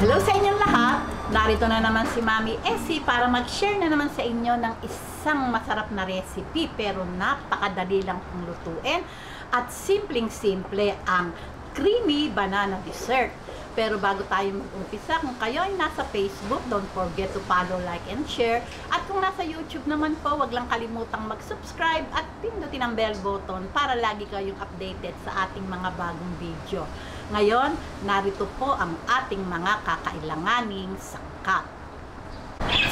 Hello sa inyong lahat! Narito na naman si Mami Essie para mag-share na naman sa inyo ng isang masarap na recipe pero napakadali lang kung lutuin at simpleng-simple ang creamy banana dessert. Pero bago tayo mag-umpisa, kung kayo ay nasa Facebook, don't forget to follow, like, and share. At kung nasa YouTube naman po, wag lang kalimutang mag-subscribe at pindutin ang bell button para lagi kayong updated sa ating mga bagong video. Ngayon, narito po ang ating mga kakailanganing sangkap.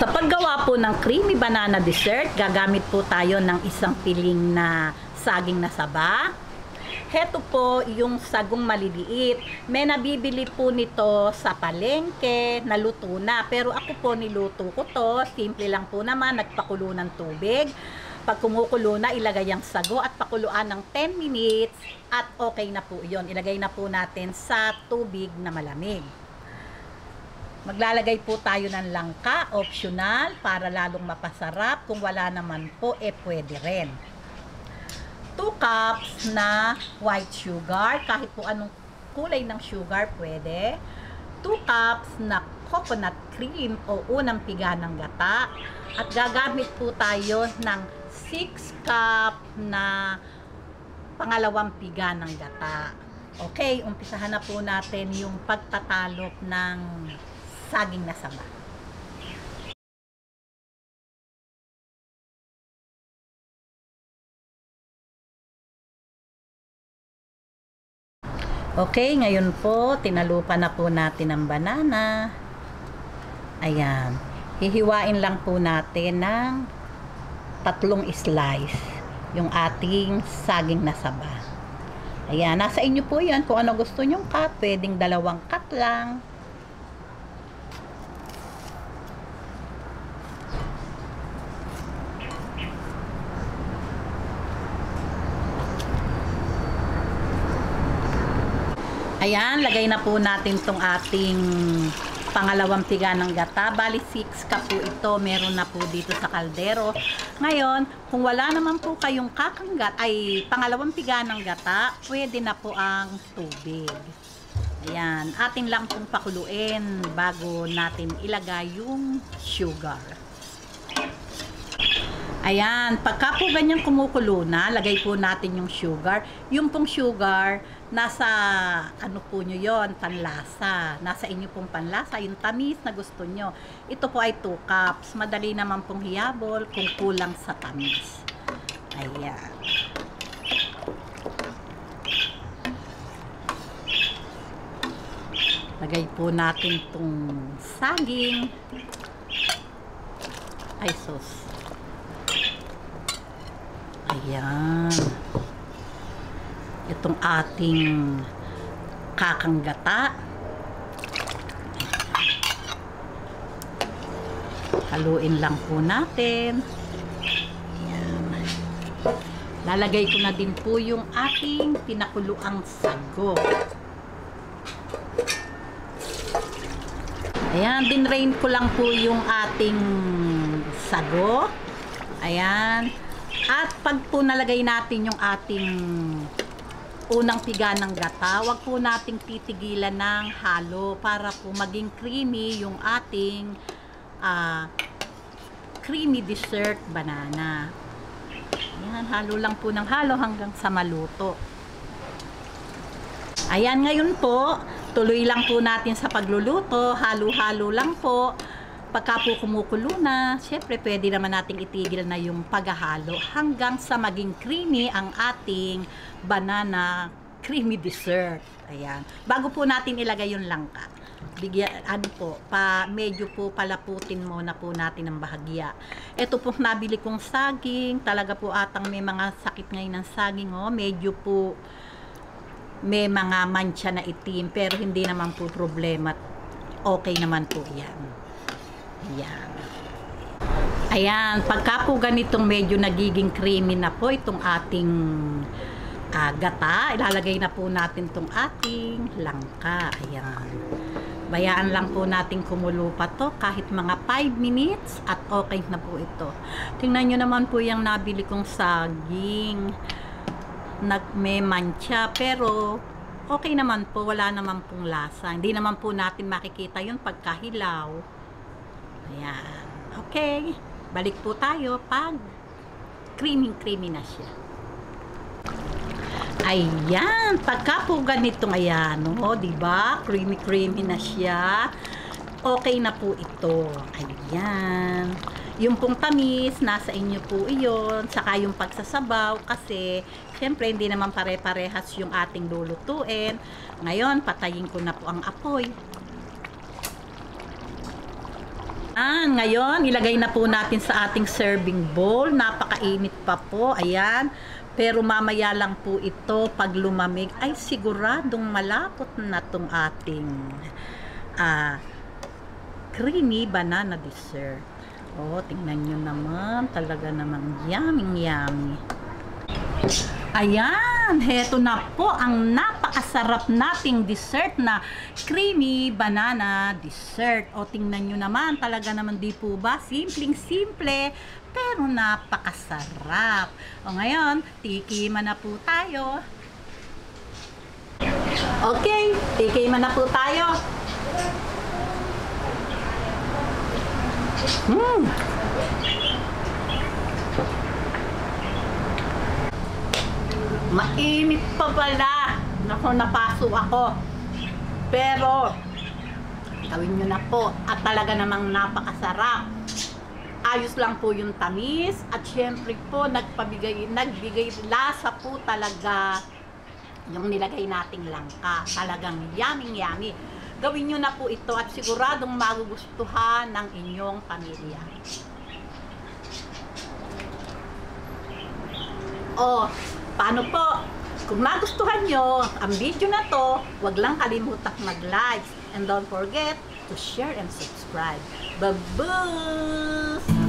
Sa paggawa po ng creamy banana dessert, gagamit po tayo ng isang piling na saging na saba. Heto po yung sagong maliliit. May nabibili po nito sa palengke, naluto na. Pero ako po niluto ko to. Simple lang po naman, nagpakulo ng tubig. Pag kumukulo na, ilagay ang sago at pakuluan ng 10 minutes. At okay na po yun. Ilagay na po natin sa tubig na malamig. Maglalagay po tayo ng langka, optional, para lalong mapasarap. Kung wala naman po, pwede rin. 2 cups na white sugar, kahit po anong kulay ng sugar pwede. 2 cups na coconut cream o unang piga ng gata. At gagamit po tayo ng 6 cup na pangalawang piga ng gata. Okay, umpisahan na po natin yung pagtatalop ng saging na saba. Okay, ngayon po, tinalupan na po natin ang banana. Ayan. Hihiwain lang po natin ng 3 slice yung ating saging na saba. Ayan, nasa inyo po yan kung ano gusto nyong cut. Pwedeng 2 cut lang. Ayan, lagay na po natin tong ating pangalawang piga ng gata. Bali 6 cup po ito. Meron na po dito sa kaldero. Ngayon, kung wala naman po kayong kakanggat, ay pangalawang piga ng gata, pwede na po ang tubig. Ayan, atin lang pong pakuluin bago natin ilagay yung sugar. Ayan, pagka po ganyan kumukulo na, lagay po natin yung sugar. Yung pong sugar, nasa ano po nyo yon, panlasa. Nasa inyo pong panlasa, yung tamis na gusto nyo. Ito po ay 2 cups. Madali naman pong hiyabol kung kulang sa tamis. Ayan. Lagay po natin tong saging. Ay, sus. Ayan. Itong ating kakanggata. Haluin lang po natin. Ayan. Lalagay ko na din po yung ating pinakuluang sago. Ayan, dinrain ko lang po yung ating sago. Ayan. At pag po nalagay natin yung ating unang piga ng gata, wag po nating titigilan ng halo para po maging creamy yung ating creamy dessert banana. Ayan, halo lang po ng halo hanggang sa maluto. Ayan, ngayon po, tuloy lang po natin sa pagluluto. Halo-halo lang po. Pagka po kumukulo na, syempre pwede naman nating itigil na yung paghahalo hanggang sa maging creamy ang ating banana creamy dessert. Ayan. Bago po natin ilagay yung langka, medyo po palaputin muna po natin ng bahagya. Ito po nabili kong saging, talaga po atang may mga sakit ngayon ng saging, oh. Medyo po may mga mancha na itim, pero hindi naman po problema. Okay naman po yan. Ayan. Ayan, pagka po ganitong medyo nagiging creamy na po itong ating gata, ilalagay na po natin itong ating langka. Ayan. Bayaan lang po natin kumulo pa to kahit mga 5 minutes at okay na po ito. Tingnan nyo naman po yung nabili kong saging. May mancha pero okay naman po, wala naman pong lasa. Hindi naman po natin makikita yun pagkahilaw. Ayan. Okay. Balik po tayo pag creamy na siya. Ayan. Pagka po ganito, ayan, no? Diba? Creamy na siya. Okay na po ito. Ayan. Yung pong tamis, nasa inyo po iyon. Saka yung pagsasabaw kasi syempre hindi naman pare-parehas yung ating lulutuin. Ngayon, patayin ko na po ang apoy. Ngayon, ilagay na po natin sa ating serving bowl. Napakainit pa po. Ayan. Pero mamaya lang po ito, pag lumamig, ay siguradong malapot na tong ating creamy banana dessert. Oh, tingnan nyo naman. Talaga namang yummy. Ayan, heto na po ang napakasarap nating dessert na creamy banana dessert. O, tingnan nyo naman, talaga naman di po ba? Simpleng-simple, pero napakasarap. O, ngayon, tikiman na po tayo. Okay, tikiman na po tayo. Mainit pa pala. Naku, napaso ako. Pero gawin nyo na po. At talaga namang napakasarap. Ayos lang po yung tamis. At syempre po, nagbigay lasa po talaga yung nilagay nating langka. Talagang yummy. Gawin nyo na po ito at siguradong magugustuhan ng inyong pamilya. Oh, paano po? Kung magustuhan nyo ang video na to, huwag lang kalimutang mag-like and don't forget to share and subscribe. Babuus!